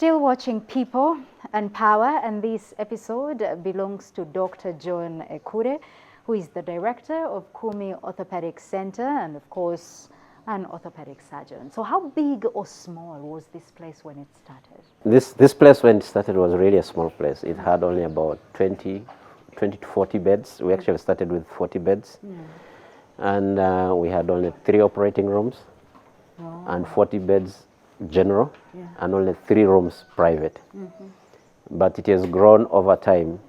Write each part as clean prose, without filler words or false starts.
still watching People and Power, and this episode belongs to Dr. John Ekure, who is the director of Kumi Orthopaedic Center and, of course, an orthopedic surgeon. So how big or small was this place when it started? This place when it started was really a small place. It had only about 20 to 40 beds. We actually started with 40 beds. And we had only 3 operating rooms and 40 beds general, and only 3 rooms private. But it has grown over time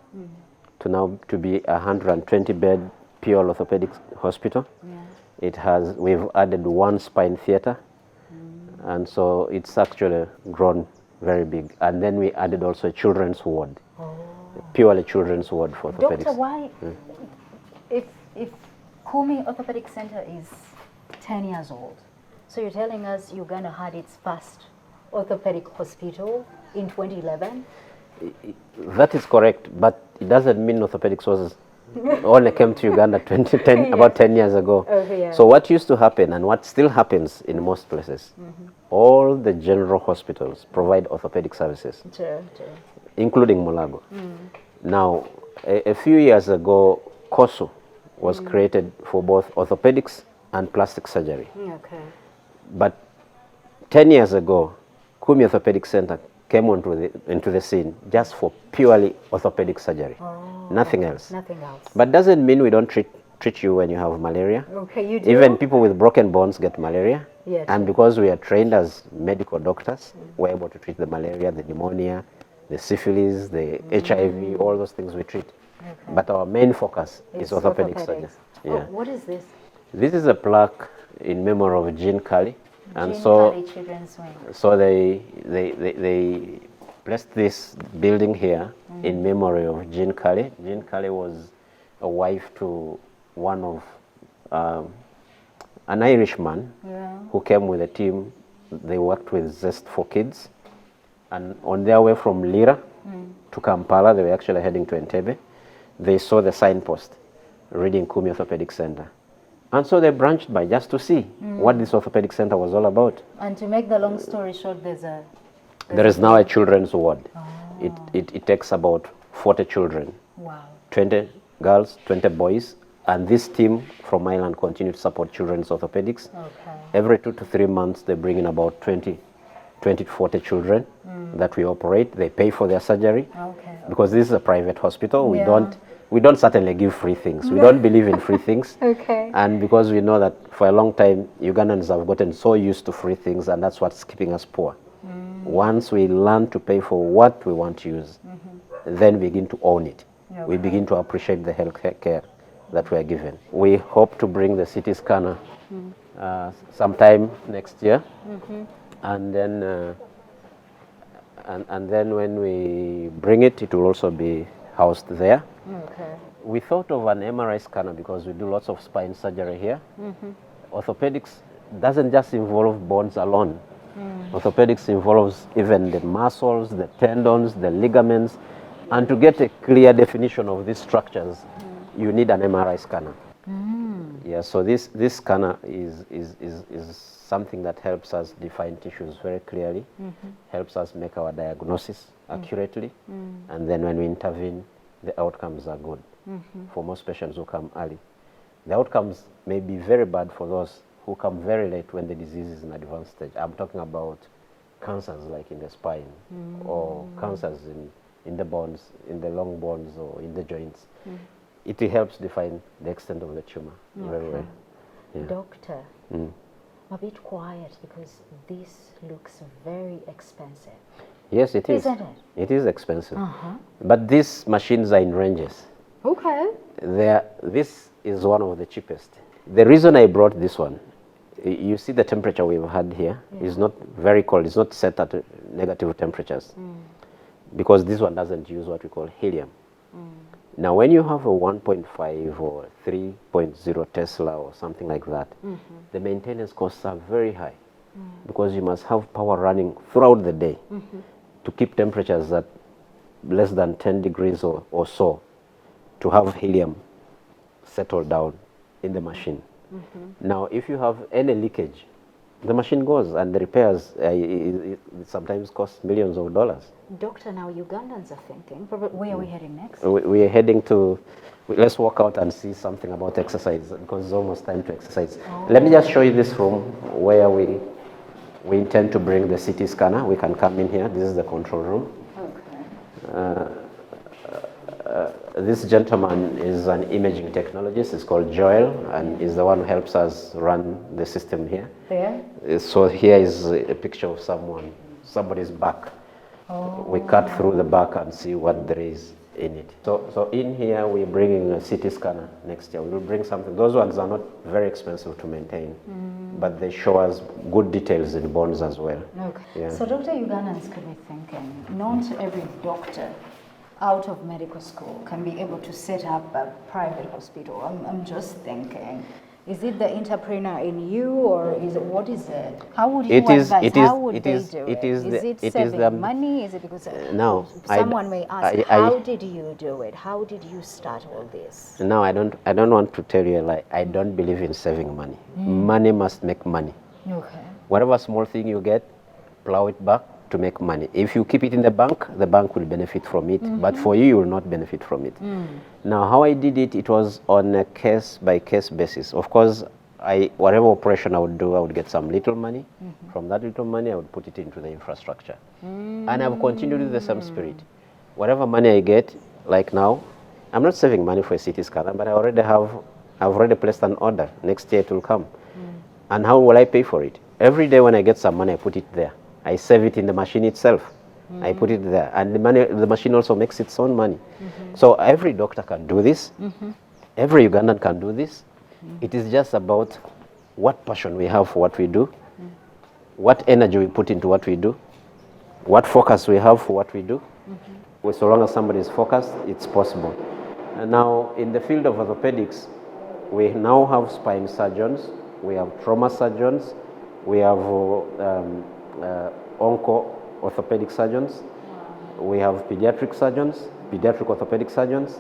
to now to be a 120 bed pure orthopedic hospital. We've added 1 spine theater, and so it's actually grown very big. And then we added also a children's ward, purely children's ward for orthopedics. Doctor, why, if Kumi Orthopaedic Center is 10 years old, so you're telling us Uganda had its first orthopedic hospital in 2011? That is correct, but it doesn't mean orthopedics only came to Uganda about 10 years ago. So what used to happen, and what still happens in most places, all the general hospitals provide orthopedic services, including Mulago. Now, a few years ago, COSU was created for both orthopedics and plastic surgery. But 10 years ago, Kumi Orthopaedic Center came into the scene just for purely orthopedic surgery, nothing else. But doesn't mean we don't treat you when you have malaria. You do? Even people with broken bones get malaria. And because we are trained as medical doctors, we're able to treat the malaria, the pneumonia, the syphilis, the HIV, all those things we treat. But our main focus is orthopedic surgery. What is this? This is a plaque in memory of Jean Kali. And so they placed this building here in memory of Jean Kali. Jean Kali was a wife to one of an Irishman who came with a team. They worked with Zest for Kids, and on their way from Lira to Kampala, they were actually heading to Entebbe. They saw the signpost reading Kumi Orthopaedic Center. And so they branched by just to see what this orthopedic center was all about. And to make the long story short, there is now a children's ward. It takes about 40 children, 20 girls, 20 boys, and this team from Ireland continue to support children's orthopedics. Every 2 to 3 months, they bring in about 20 to 40 children that we operate. They pay for their surgery because this is a private hospital. We don't certainly give free things. We don't believe in free things. And because we know that for a long time, Ugandans have gotten so used to free things, and that's what's keeping us poor. Once we learn to pay for what we want to use, then we begin to own it. We begin to appreciate the health care that we are given. We hope to bring the CT scanner sometime next year. And then when we bring it, it will also be housed there. We thought of an MRI scanner because we do lots of spine surgery here. Orthopedics doesn't just involve bones alone. Orthopedics involves even the muscles, the tendons, the ligaments, and to get a clear definition of these structures, you need an MRI scanner. So this scanner is something that helps us define tissues very clearly, helps us make our diagnosis accurately, and then when we intervene, the outcomes are good for most patients who come early. The outcomes may be very bad for those who come very late when the disease is in advanced stage. I'm talking about cancers like in the spine or cancers in the bones, in the long bones or in the joints. It helps define the extent of the tumor very well. Doctor, I'm a bit quiet because this looks very expensive. Yes, it is. Isn't it? It is expensive. But these machines are in ranges. This is one of the cheapest. The reason I brought this one, you see the temperature we've had here is not very cold. It's not set at negative temperatures because this one doesn't use what we call helium. Now, when you have a 1.5 or 3.0 Tesla or something like that, the maintenance costs are very high because you must have power running throughout the day to keep temperatures at less than 10 degrees or so, to have helium settle down in the machine. Now, if you have any leakage the machine goes, and the repairs it sometimes cost millions of dollars. Doctor, now Ugandans are thinking, where are we heading next? We are heading to, let's walk out and see something about exercise, because it's almost time to exercise. Oh. Let me just show you this room where we intend to bring the CT scanner. We can come in here. This is the control room. Okay. This gentleman is an imaging technologist. He's called Joel, and is the one who helps us run the system here. There? So here is a picture of somebody's back. Oh. We cut through the back and see what there is in it. So in here, we're bringing a CT scanner next year. We'll bring something. Those ones are not very expensive to maintain, but they show us good details in bones as well. Okay. Yeah. So Dr. Ugandans could be thinking, not every doctor out of medical school can be able to set up a private hospital. I'm just thinking, is it the entrepreneur in you, or is it, what is it? How would you advise? How would they do it? Is it saving money? Is it because no, someone may ask, how did you do it? How did you start all this? No, I don't want to tell you a lie. I don't believe in saving money. Money must make money. Okay. Whatever small thing you get, plow it back to make money. If you keep it in the bank will benefit from it, but for you will not benefit from it. Now, how I did it, it was on a case-by-case basis. Of course, whatever operation I would do, I would get some little money. From that little money, I would put it into the infrastructure. And I've continued with the same spirit. Whatever money I get, like now, I'm not saving money for a CT scanner, but I've already placed an order. Next year it will come. And how will I pay for it? Every day when I get some money, I put it there. I save it in the machine itself. I put it there. And the machine also makes its own money. So every doctor can do this. Every Ugandan can do this. It is just about what passion we have for what we do, what energy we put into what we do, what focus we have for what we do. So long as somebody is focused, it's possible. And now, in the field of orthopedics, we now have spine surgeons, we have trauma surgeons, we have orthopedic surgeons, we have pediatric surgeons, pediatric orthopedic surgeons.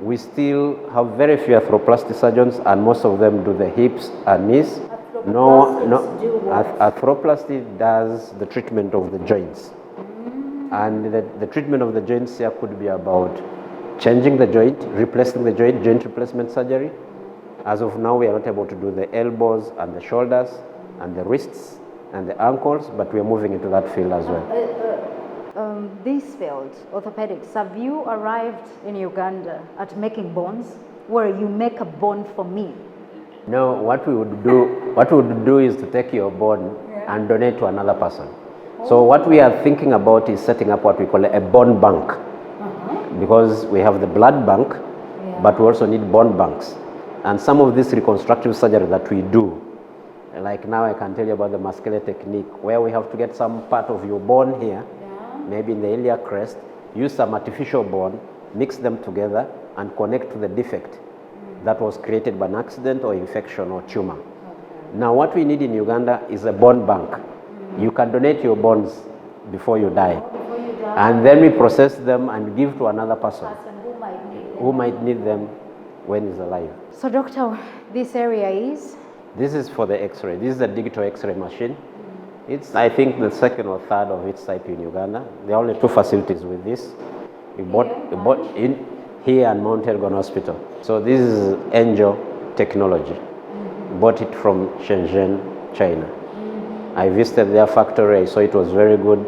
We still have very few arthroplasty surgeons, and most of them do the hips and knees. Arthroplasty does the treatment of the joints. And the treatment of the joints here could be about changing the joint, replacing the joint replacement surgery. As of now, we are not able to do the elbows and the shoulders and the wrists and the ankles, but we are moving into that field as well. This field, orthopedics, have you arrived in Uganda at making bones, where you make a bone for me? No, what we would do is to take your bone and donate to another person. So what we are thinking about is setting up what we call a bone bank, because we have the blood bank, but we also need bone banks. And some of this reconstructive surgery that we do, like now I can tell you about the muscular technique, where we have to get some part of your bone here, maybe in the iliac crest, use some artificial bone, mix them together, and connect to the defect that was created by an accident or infection or tumor. Now what we need in Uganda is a bone bank. You can donate your bones before you die. And then we process them and give to another person who might need them when he's alive. So doctor, this area is? This is for the X-ray. This is a digital X-ray machine. It's, I think, the second or third of its type in Uganda. There are only two facilities with this. We bought in here and Mount Elgon Hospital. So this is Angel technology. Bought it from Shenzhen, China. I visited their factory, so it was very good.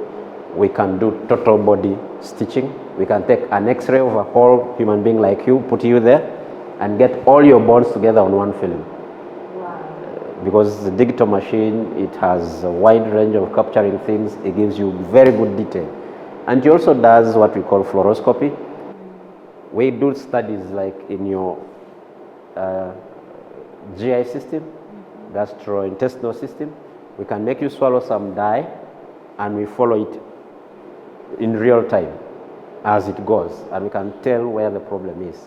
We can do total body stitching. We can take an X-ray of a whole human being like you, put you there, and get all your bones together on one film. Because the digital machine, it has a wide range of capturing things. It gives you very good detail. And it also does what we call fluoroscopy. We do studies like in your GI system, gastrointestinal system. We can make you swallow some dye, and we follow it in real time as it goes, and we can tell where the problem is.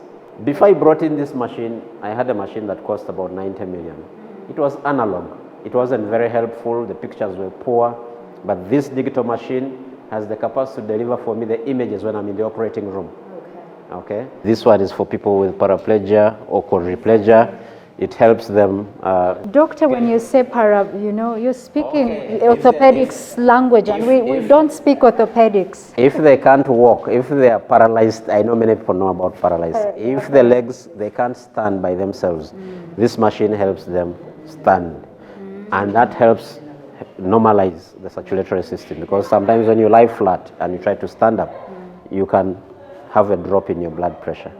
Before I brought in this machine, I had a machine that cost about 90 million. It was analog. It wasn't very helpful. The pictures were poor. But this digital machine has the capacity to deliver for me the images when I'm in the operating room. Okay. This one is for people with paraplegia or quadriplegia. It helps them. Doctor, when you say you're speaking orthopedics language, and we don't speak orthopedics. If they can't walk, if they are paralyzed, I know many people know about paralyzed. If the legs, they can't stand by themselves, this machine helps them stand. And that helps normalize the circulatory system, because sometimes when you lie flat and you try to stand up, you can have a drop in your blood pressure.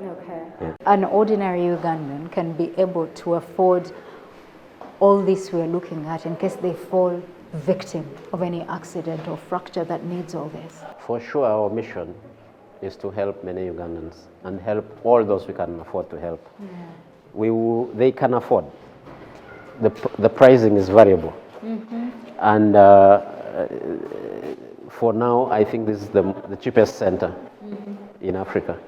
Yeah. An ordinary Ugandan can be able to afford all this we're looking at in case they fall victim of any accident or fracture that needs all this. For sure, our mission is to help many Ugandans and help all those we can afford to help. Yeah. They can afford. The pricing is variable. And for now, I think this is the cheapest center in Africa.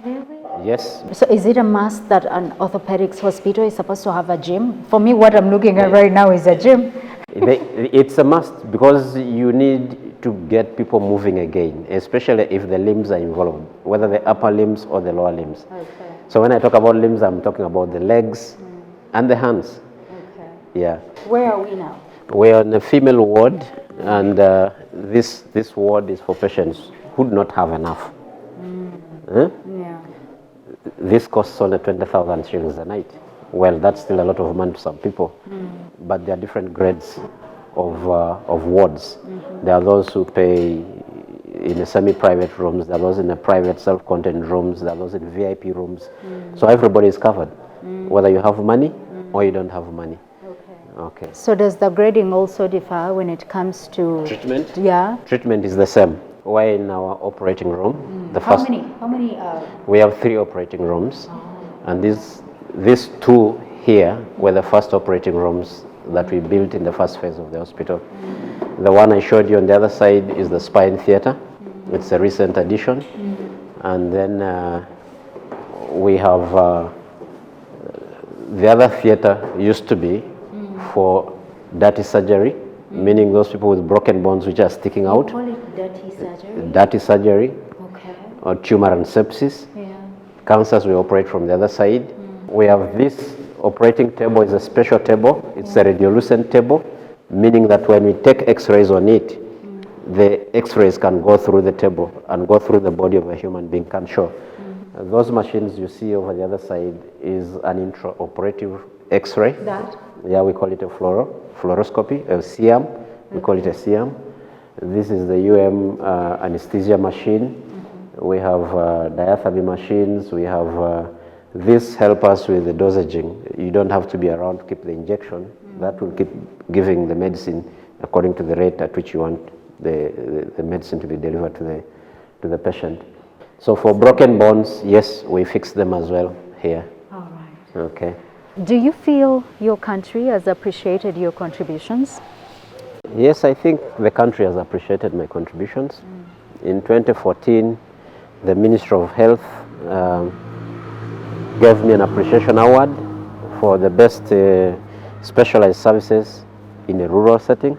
Really? Yes. So is it a must that an orthopedics hospital is supposed to have a gym? For me, what I'm looking at right now is a gym. It's a must, because you need to get people moving again, especially if the limbs are involved, whether the upper limbs or the lower limbs. Okay. So when I talk about limbs, I'm talking about the legs and the hands. Okay. Yeah. Where are we now? We're on a female ward, and this ward is for patients who do not have enough. Huh? Yeah. This costs only 20,000 shillings a night. Well, that's still a lot of money to some people, but there are different grades of wards. There are those who pay in a semi-private rooms, there are those in a private self-contained rooms, there are those in VIP rooms. So everybody is covered, whether you have money or you don't have money. Okay. So does the grading also differ when it comes to treatment? Yeah. Treatment is the same. We're in our operating room. How many? We have 3 operating rooms, and these 2 here were the first operating rooms that we built in the first phase of the hospital. The one I showed you on the other side is the spine theater. It's a recent addition. And then we have the other theater used to be for dirty surgery, meaning those people with broken bones which are sticking out. Call it dirty surgery? Dirty surgery. Okay. Or tumor and sepsis. Yeah. Cancers, we operate from the other side. We have this operating table is a special table. It's a radiolucent table, meaning that when we take x-rays on it, the x-rays can go through the table and go through the body of a human being, can show. Those machines you see over the other side is an intraoperative x-ray. That? Yeah, we call it a fluoroscopy, a CM. We call it a CM. This is the anesthesia machine. We have diathermy machines. We have this help us with the dosaging. You don't have to be around to keep the injection. That will keep giving the medicine according to the rate at which you want the medicine to be delivered to the patient. So for broken bones, yes, we fix them as well here. All right. Okay. Do you feel your country has appreciated your contributions? Yes, I think the country has appreciated my contributions. In 2014, the Ministry of Health gave me an appreciation award for the best specialized services in a rural setting.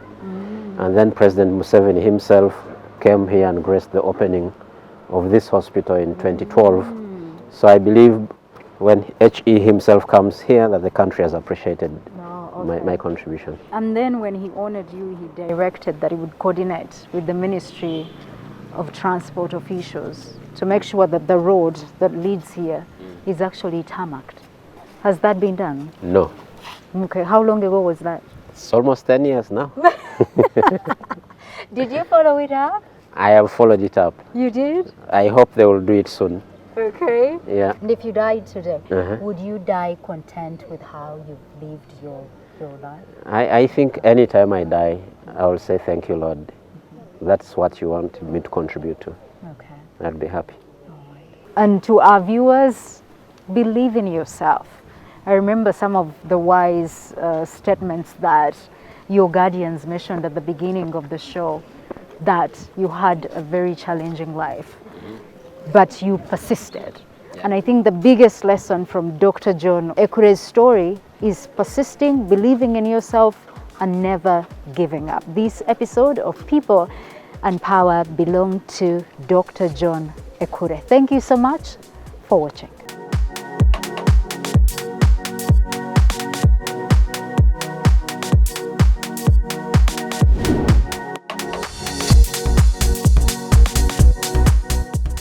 And then President Museveni himself came here and graced the opening of this hospital in 2012. So I believe when HE himself comes here that the country has appreciated my contribution. And then when he honored you, he directed that he would coordinate with the Ministry of Transport officials to make sure that the road that leads here is actually tarmacked. Has that been done? No. Okay, how long ago was that? It's almost 10 years now. Did you follow it up? I have followed it up. You did? I hope they will do it soon. Okay. Yeah. And if you died today, would you die content with how you've lived your life? I think anytime I die, I will say thank you, Lord. That's what you want me to contribute to. Okay. I'd be happy. And to our viewers, believe in yourself. I remember some of the wise statements that your guardians mentioned at the beginning of the show, that you had a very challenging life, but you persisted. Yeah. And I think the biggest lesson from Dr. John Ekure's story is persisting, believing in yourself, and never giving up. This episode of People and Power belonged to Dr. John Ekure. Thank you so much for watching.